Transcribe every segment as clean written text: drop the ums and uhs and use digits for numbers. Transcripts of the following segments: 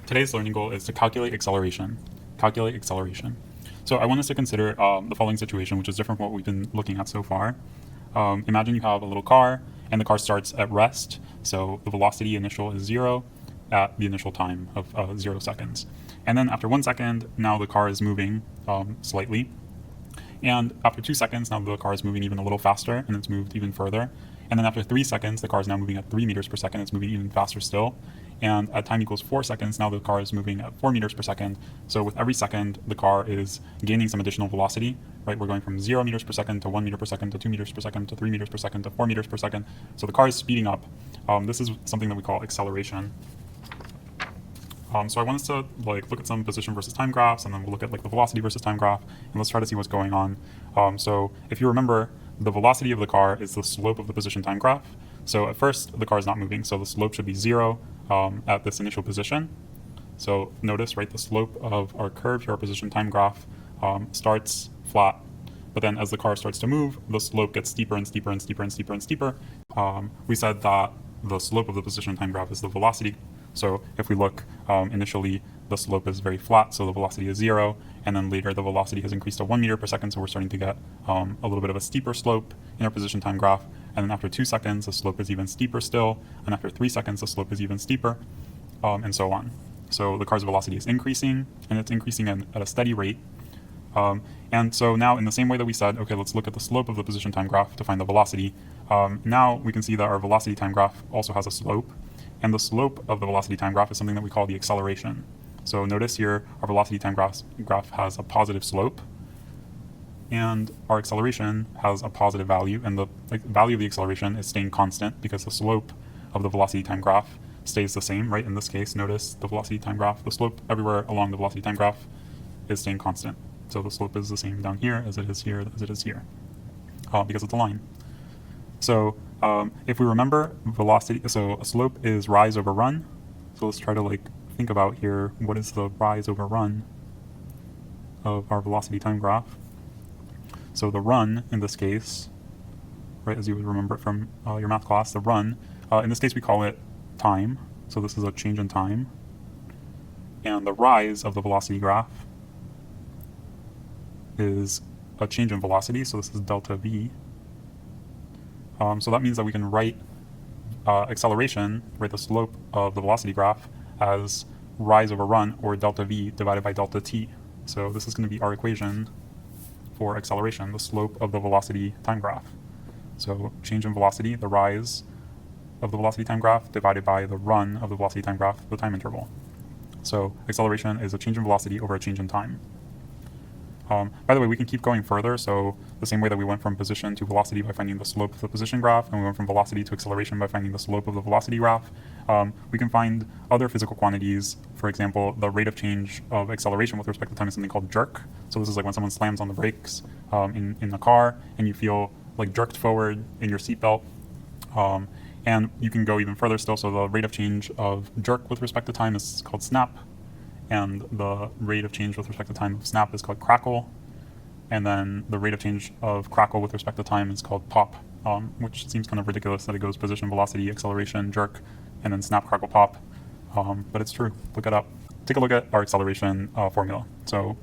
Today's learning goal is to calculate acceleration. Calculate acceleration. So I want us to consider the following situation, which is different from what we've been looking at so far. Imagine you have a little car, and the car starts at rest. So the velocity initial is 0 at the initial time of 0 seconds. And then after 1 second, now the car is moving slightly. And after 2 seconds, now the car is moving even a little faster, and it's moved even further. And then after 3 seconds, the car is now moving at 3 meters per second. It's moving even faster still. And at time equals 4 seconds, now the car is moving at 4 meters per second. So with every second, the car is gaining some additional velocity, right? We're going from 0 meters per second to 1 meter per second to 2 meters per second to 3 meters per second to 4 meters per second. So the car is speeding up. This is something that we call acceleration. So I want us to look at some position versus time graphs, and then we'll look at the velocity versus time graph, and let's try to see what's going on. So if you remember, the velocity of the car is the slope of the position time graph. So at first, the car is not moving, so the slope should be 0 at this initial position. So notice, right, the slope of our curve here, our position time graph, starts flat, but then as the car starts to move, the slope gets steeper and steeper and steeper and steeper and steeper. We said that the slope of the position time graph is the velocity. So if we look, initially the slope is very flat, so the velocity is 0, and then later the velocity has increased to 1 meter per second, so we're starting to get a little bit of a steeper slope in our position time graph. And then after 2 seconds, the slope is even steeper still, and after 3 seconds, the slope is even steeper, and so on. So the car's velocity is increasing, and it's increasing at a steady rate. And so now, in the same way that we said, okay, let's look at the slope of the position time graph to find the velocity. Now we can see that our velocity time graph also has a slope, and the slope of the velocity time graph is something that we call the acceleration. So notice here, our velocity time graph has a positive slope, and our acceleration has a positive value, and the value of the acceleration is staying constant because the slope of the velocity time graph stays the same, right? In this case, notice the velocity time graph, the slope everywhere along the velocity time graph is staying constant. So the slope is the same down here as it is here, as it is here, because it's a line. So if we remember velocity, so a slope is rise over run. So let's try to think about here, what is the rise over run of our velocity time graph? So the run in this case, right, as you would remember from your math class, the run, in this case we call it time. So this is a change in time. And the rise of the velocity graph is a change in velocity, so this is delta v. So that means that we can write acceleration, right, the slope of the velocity graph, as rise over run, or delta v divided by delta t. So this is going to be our equation for acceleration, the slope of the velocity time graph. So change in velocity, the rise of the velocity time graph, divided by the run of the velocity time graph, the time interval. So acceleration is a change in velocity over a change in time. By the way, we can keep going further. So the same way that we went from position to velocity by finding the slope of the position graph, and we went from velocity to acceleration by finding the slope of the velocity graph, we can find other physical quantities. For example, the rate of change of acceleration with respect to time is something called jerk. So this is like when someone slams on the brakes in the car, and you feel jerked forward in your seatbelt. And you can go even further still. So the rate of change of jerk with respect to time is called snap, and the rate of change with respect to time of snap is called crackle, and then the rate of change of crackle with respect to time is called pop, which seems kind of ridiculous that it goes position, velocity, acceleration, jerk, and then snap, crackle, pop, but it's true. Look it up. Take a look at our acceleration formula. So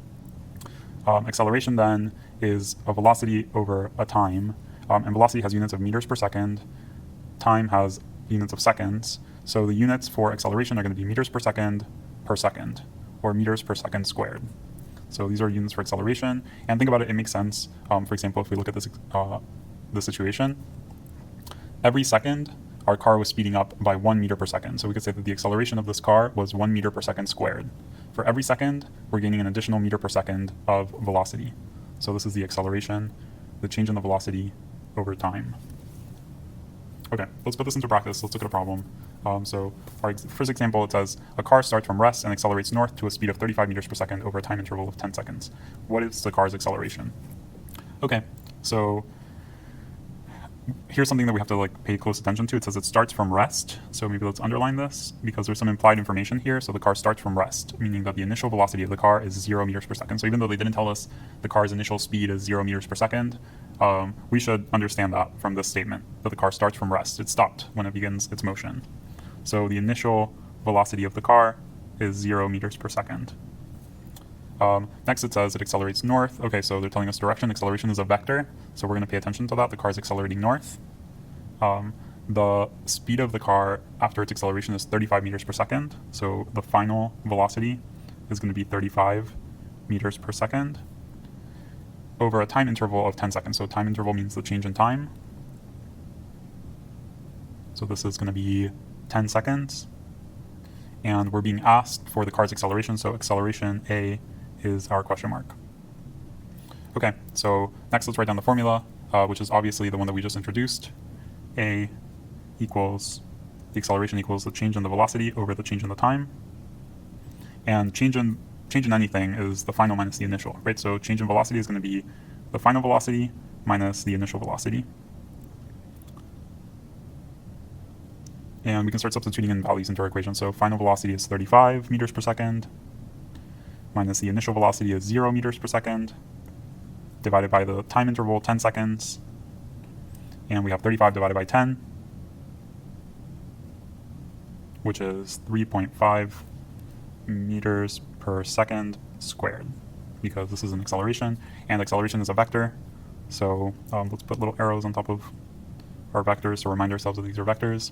acceleration then is a velocity over a time, and velocity has units of meters per second, time has units of seconds, so the units for acceleration are going to be meters per second, or meters per second squared. So these are units for acceleration, and think about it, it makes sense. For example, if we look at this situation, every second our car was speeding up by 1 meter per second. So we could say that the acceleration of this car was 1 meter per second squared. For every second, we're gaining an additional meter per second of velocity. So this is the acceleration, the change in the velocity over time. Okay, let's put this into practice. Let's look at a problem. So our first example, it says a car starts from rest and accelerates north to a speed of 35 meters per second over a time interval of 10 seconds. What is the car's acceleration? Okay, so here's something that we have to pay close attention to. It says it starts from rest. So maybe let's underline this because there's some implied information here. So the car starts from rest, meaning that the initial velocity of the car is 0 meters per second. So even though they didn't tell us the car's initial speed is 0 meters per second, we should understand that from this statement, that the car starts from rest. It stopped when it begins its motion. So the initial velocity of the car is 0 meters per second. Next it says it accelerates north. Okay, so they're telling us direction. Acceleration is a vector, so we're going to pay attention to that. The car is accelerating north. The speed of the car after its acceleration is 35 meters per second, so the final velocity is going to be 35 meters per second over a time interval of 10 seconds. So time interval means the change in time. So this is going to be 10 seconds. And we're being asked for the car's acceleration, so acceleration A is our question mark. Okay, so next let's write down the formula, which is obviously the one that we just introduced. A equals, the acceleration equals the change in the velocity over the change in the time. And change in anything is the final minus the initial, right? So change in velocity is going to be the final velocity minus the initial velocity. And we can start substituting in values into our equation. So final velocity is 35 meters per second, minus the initial velocity is 0 meters per second, divided by the time interval, 10 seconds. And we have 35 divided by 10, which is 3.5 meters per second squared, because this is an acceleration, and acceleration is a vector. So let's put little arrows on top of our vectors to remind ourselves that these are vectors.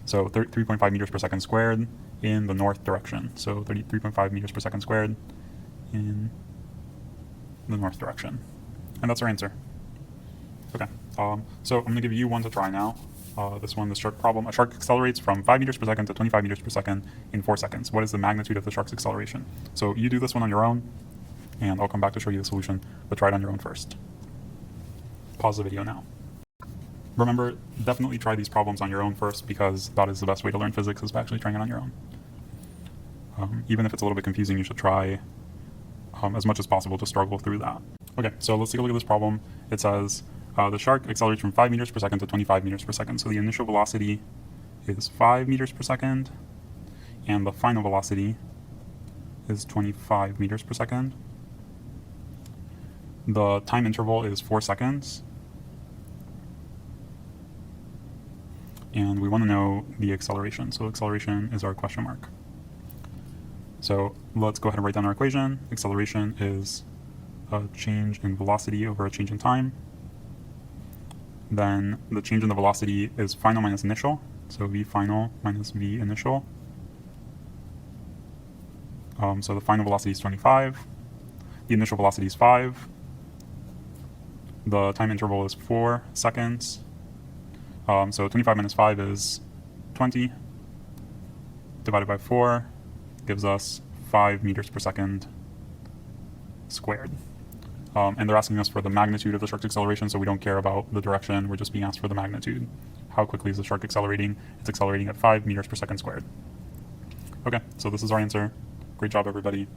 So 3.5 meters per second squared in the north direction. So 33.5 meters per second squared in the north direction. And that's our answer. Okay, so I'm going to give you one to try now. This one, the shark problem. A shark accelerates from 5 meters per second to 25 meters per second in 4 seconds. What is the magnitude of the shark's acceleration? So you do this one on your own, and I'll come back to show you the solution, but try it on your own first. Pause the video now. Remember, definitely try these problems on your own first, because that is the best way to learn physics, is by actually trying it on your own. Even if it's a little bit confusing, you should try as much as possible to struggle through that. Okay, so let's take a look at this problem. It says the shark accelerates from 5 meters per second to 25 meters per second. So the initial velocity is 5 meters per second, and the final velocity is 25 meters per second. The time interval is 4 seconds. And we want to know the acceleration. So acceleration is our question mark. So let's go ahead and write down our equation. Acceleration is a change in velocity over a change in time. Then the change in the velocity is final minus initial. So v final minus v initial. So the final velocity is 25. The initial velocity is 5. The time interval is 4 seconds. So 25 minus 5 is 20, divided by 4 gives us 5 meters per second squared. And they're asking us for the magnitude of the shark's acceleration, so we don't care about the direction, we're just being asked for the magnitude. How quickly is the shark accelerating? It's accelerating at 5 meters per second squared. Okay, so this is our answer. Great job, everybody.